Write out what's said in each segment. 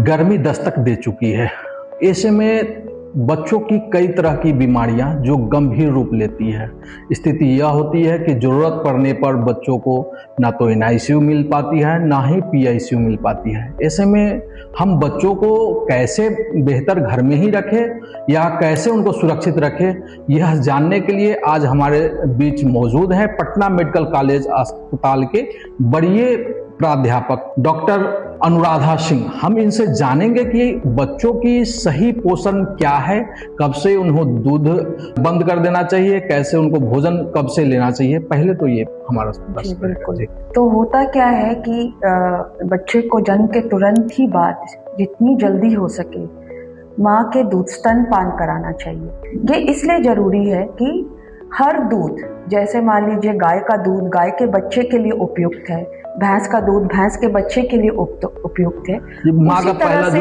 गर्मी दस्तक दे चुकी है। ऐसे में बच्चों की कई तरह की बीमारियां जो गंभीर रूप लेती है। स्थिति यह होती है कि ज़रूरत पड़ने पर बच्चों को ना तो एनआईसीयू मिल पाती है, ना ही पीआईसीयू मिल पाती है। ऐसे में हम बच्चों को कैसे बेहतर घर में ही रखें या कैसे उनको सुरक्षित रखें, यह जानने के लिए आज हमारे बीच मौजूद है पटना मेडिकल कॉलेज अस्पताल के वरीय प्राध्यापक डॉक्टर अनुराधा सिंह। हम इनसे जानेंगे कि बच्चों की सही पोषण क्या है, कब से उन्हें दूध बंद कर देना चाहिए, कैसे उनको भोजन कब से लेना चाहिए। पहले तो ये हमारा बिल्कुल। तो होता क्या है कि बच्चे को जन्म के तुरंत ही बाद जितनी जल्दी हो सके माँ के दूध स्तनपान कराना चाहिए। ये इसलिए जरूरी है कि हर दूध, जैसे मान लीजिए गाय का दूध गाय के बच्चे के लिए उपयुक्त है, भैंस का दूध भैंस के बच्चे के लिए उपयुक्त है, उसी तरह से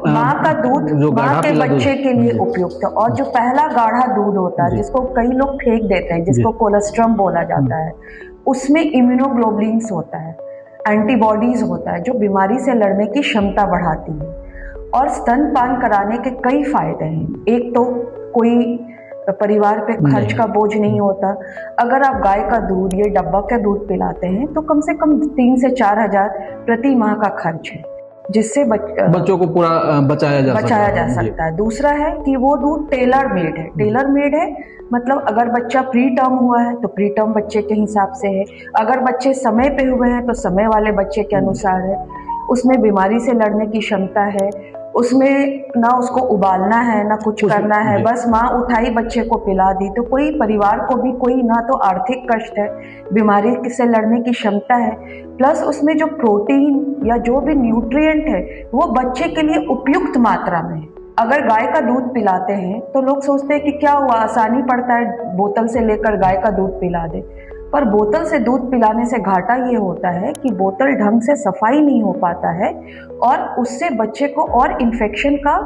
माँ का दूध माँ के बच्चे के लिए उपयुक्त है। और जो पहला गाढ़ा दूध होता है जिसको कई लोग फेंक देते हैं, जिसको कोलेस्ट्रम बोला जाता है, उसमें इम्यूनोग्लोबुलिन्स होता है, एंटीबॉडीज होता है जो बीमारी से लड़ने की क्षमता बढ़ाती है। और स्तनपान कराने के कई फायदे हैं। एक तो कोई परिवार पे खर्च का बोझ नहीं होता। अगर आप गाय का दूध या डब्बा का दूध पिलाते हैं तो कम से कम 3 से 4 हजार प्रति माह का खर्च है, जिससे बच्चों को पूरा बचाया जा सकता है। दूसरा है कि वो दूध टेलर मेड है। मतलब अगर बच्चा प्री टर्म हुआ है तो प्री टर्म बच्चे के हिसाब से है, अगर बच्चे समय पे हुए हैं तो समय वाले बच्चे के अनुसार है। उसमें बीमारी से लड़ने की क्षमता है, उसमें ना उसको उबालना है ना कुछ करना है, बस माँ उठाई बच्चे को पिला दी। तो कोई परिवार को भी कोई ना तो आर्थिक कष्ट है, बीमारी से लड़ने की क्षमता है, प्लस उसमें जो प्रोटीन या जो भी न्यूट्रिएंट है वो बच्चे के लिए उपयुक्त मात्रा में है। अगर गाय का दूध पिलाते हैं तो लोग सोचते हैं कि क्या हुआ, आसानी पड़ता है बोतल से लेकर गाय का दूध पिला दे, पर बोतल से दूध पिलाने से घाटा ये होता है कि बोतल ढंग से सफाई नहीं हो पाता है और उससे बच्चे को और इन्फेक्शन का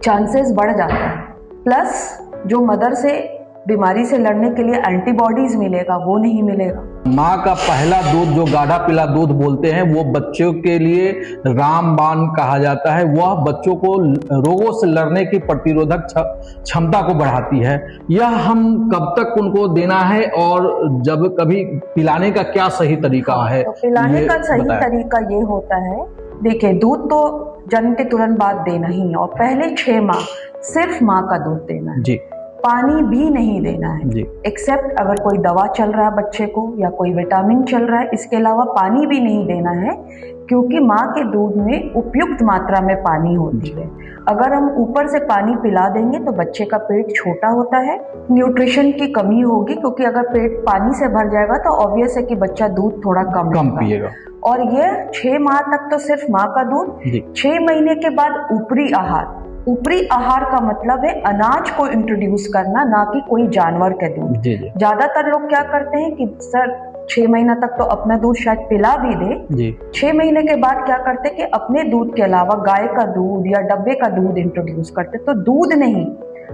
चांसेस बढ़ जाता है। प्लस जो मदर से बीमारी से लड़ने के लिए एंटीबॉडीज मिलेगा वो नहीं मिलेगा। माँ का पहला दूध जो गाढ़ा पीला दूध बोलते हैं वो बच्चों के लिए रामबाण कहा जाता है। वह बच्चों को रोगों से लड़ने की प्रतिरोधक क्षमता को बढ़ाती है। यह हम कब तक उनको देना है और जब कभी पिलाने का क्या सही तरीका है? तो पिलाने का सही तरीका ये होता है, देखिए दूध तो जन्म के तुरंत बाद देना ही है और पहले 6 माह सिर्फ माँ का दूध देना है जी। पानी भी नहीं देना है, एक्सेप्ट अगर कोई दवा चल रहा है बच्चे को या कोई विटामिन चल रहा है, इसके अलावा पानी भी नहीं देना है, क्योंकि माँ के दूध में उपयुक्त मात्रा में पानी होती है। अगर हम ऊपर से पानी पिला देंगे तो बच्चे का पेट छोटा होता है, न्यूट्रिशन की कमी होगी, क्योंकि अगर पेट पानी से भर जाएगा तो ऑब्वियस है कि बच्चा दूध थोड़ा कम पिएगा। और ये 6 माह तक तो सिर्फ माँ का दूध। 6 महीने के बाद ऊपरी आहार का मतलब है अनाज को इंट्रोड्यूस करना, ना कि कोई जानवर के दूध। ज्यादातर लोग क्या करते हैं कि सर 6 महीना तक तो अपना दूध शायद पिला भी दे, 6 महीने के बाद क्या करते हैं कि अपने दूध के अलावा गाय का दूध या डब्बे का दूध इंट्रोड्यूस करते। तो दूध नहीं,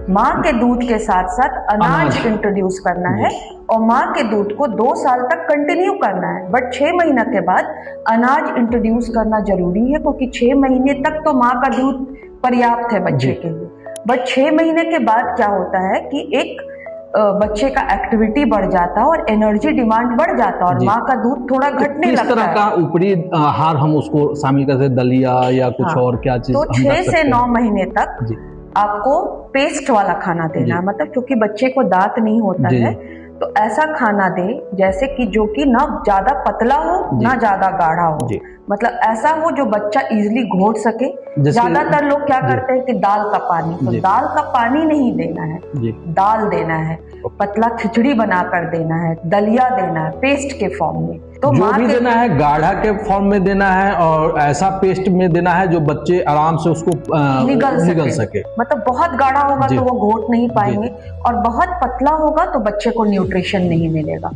माँ के दूध के साथ साथ अनाज इंट्रोड्यूस करना है और माँ के दूध को 2 साल तक कंटिन्यू करना है। बट 6 महीना के बाद अनाज इंट्रोड्यूस करना जरूरी है, क्योंकि 6 महीने तक तो माँ का दूध पर्याप्त है बच्चे के लिए। बट 6 महीने के बाद क्या होता है कि एक बच्चे का एक्टिविटी बढ़ जाता है और एनर्जी डिमांड बढ़ जाता है और माँ का दूध थोड़ा घटने लगता है। किस तरह का ऊपरी आहार हम उसको शामिल करते, दलिया या कुछ और क्या चीज? तो 6 से 9 महीने तक आपको पेस्ट वाला खाना देना, मतलब क्योंकि बच्चे को दांत नहीं होता है तो ऐसा खाना दे जैसे कि जो कि ना ज्यादा पतला हो ना ज्यादा गाढ़ा हो, मतलब ऐसा हो जो बच्चा इजीली घोट सके। ज्यादातर लोग क्या करते हैं कि दाल का पानी, तो दाल का पानी नहीं देना है, दाल देना है, पतला खिचड़ी बनाकर देना है, दलिया देना है पेस्ट के फॉर्म में। तो जो भी देना है गाढ़ा के फॉर्म में देना है और ऐसा पेस्ट में देना है जो बच्चे आराम से उसको निगल सके। मतलब बहुत गाढ़ा होगा तो वो घोट नहीं पाएंगे और बहुत पतला होगा तो बच्चे को न्यूट्रिशन नहीं मिलेगा।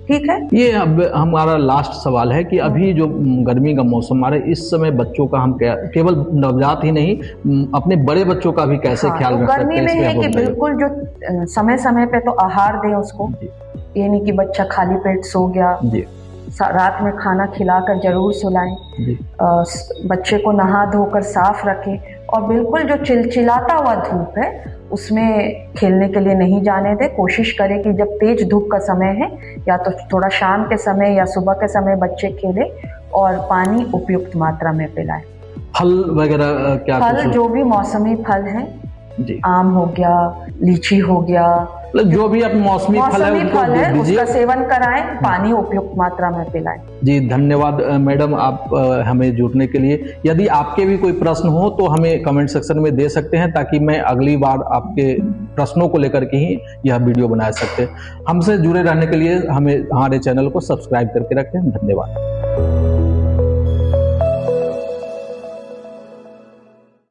ठीक है, ये अब हमारा लास्ट सवाल है कि अभी जो गर्मी का मौसम आ रहा है, इस समय बच्चों का हम केवल नवजात ही नहीं अपने बड़े बच्चों का भी कैसे ख्याल रख सकते हैं? गर्मी में है कि बिल्कुल जो समय समय पे तो आहार दें उसको, ये नहीं कि बच्चा खाली पेट सो गया, रात में खाना खिलाकर जरूर सुलाएं। जी। बच्चे को नहा धोकर साफ रखें और बिल्कुल जो चिलचिलाता हुआ धूप है उसमें खेलने के लिए नहीं जाने दें। कोशिश करें कि जब तेज धूप का समय है या तो थोड़ा शाम के समय या सुबह के समय बच्चे खेलें और पानी उपयुक्त मात्रा में पिलाएं। फल वगैरह क्या फल जो भी मौसमी फल हैं, जी, आम हो गया, लीची हो गया, जो भी अब मौसमी फल है उसका सेवन कराएं, पानी उपयुक्त मात्रा में पिलाएं। जी, धन्यवाद मैडम आप हमें जुड़ने के लिए। यदि आपके भी कोई प्रश्न हो तो हमें कमेंट सेक्शन में दे सकते हैं, ताकि मैं अगली बार आपके प्रश्नों को लेकर के ही यह वीडियो बना सकते। हमसे जुड़े रहने के लिए हमें हमारे चैनल को सब्सक्राइब करके रखें। धन्यवाद।